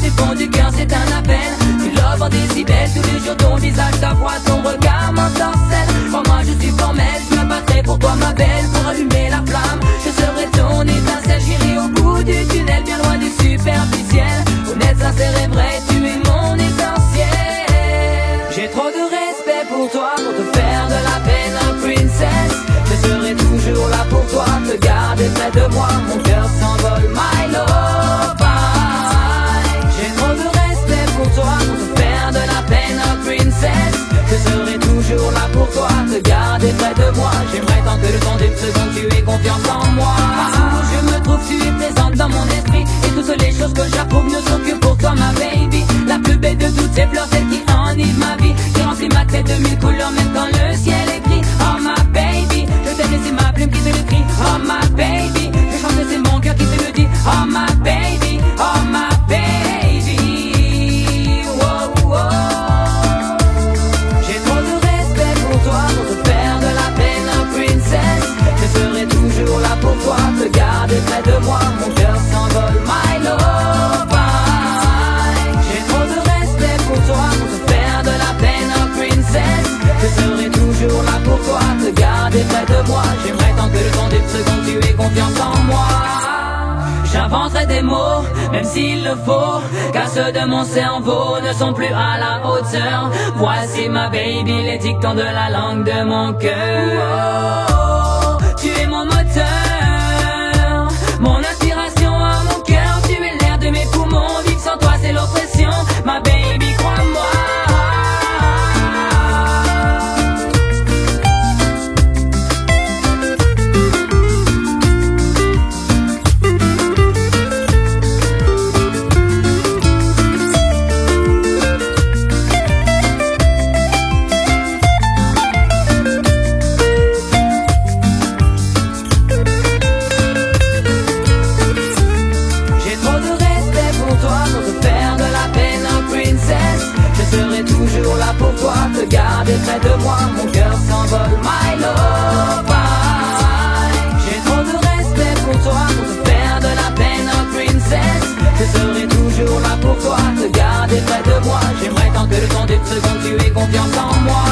du fond du cœur c'est un appel. Tu love en décibels, tous les jours ton visage, ta voix, ton regard m'ensorcelle. Crois-moi je suis formel, je me battrai pour toi ma belle. Pour allumer la flamme, je serai ton étincelle. J'irai au bout du tunnel, bien loin du superficiel. Honnête, sincère et vrai, tu es mon essentiel. J'ai trop de respect pour toi, pour te faire de la peine, princess. Je serai toujours là pour toi, te garder près de moi. Mon cœur s'envole, my love. J'ai trop de respect pour toi, pour te faire de la peine, princess. Je serai toujours là pour toi, te garder près de moi. J'aimerais tant que le temps d'une seconde tu aies confiance en moi. Partout où je me trouve, tu es présente dans mon esprit. Et toutes les choses que j'approuve ne sont que pour toi, ma baby. La plus belle de toutes ces fleurs, celle qui enivre ma vie, qui remplit ma tête de mille couleurs, même quand le ciel est gris. Oh ma baby, je t'aime et c'est ma plume qui te le crie. Oh ma baby, je chante et c'est mon cœur qui te le dit. Oh ma baby, oh ma baby. Wow, wow. J'ai trop de respect pour toi, pour te faire de la peine, princess. Je serai toujours là pour toi, te garder près de moi. Mon cœur s'envole, my love. J'ai trop de respect pour toi, pour te faire de la peine, princess. Je serai toujours là pour toi, te garder près de moi. J'aimerais tant que le temps d'une seconde tu aies confiance en moi. J'inventerai des mots, même s'il le faut, car ceux de mon cerveau ne sont plus à la hauteur. Voici ma baby, les dictons de la langue de mon cœur. Oh, tu es mon moteur, mon inspiration à mon cœur. Tu es l'air de mes poumons, vivre sans toi c'est l'oppression. Ma baby, crois-moi. Pour toi, te garder près de moi, mon cœur s'envole, my love. J'ai trop de respect pour toi, pour te faire de la peine, princess. Je serai toujours là pour toi, te garder près de moi. J'aimerais tant que le temps d'une seconde tu aies confiance en moi.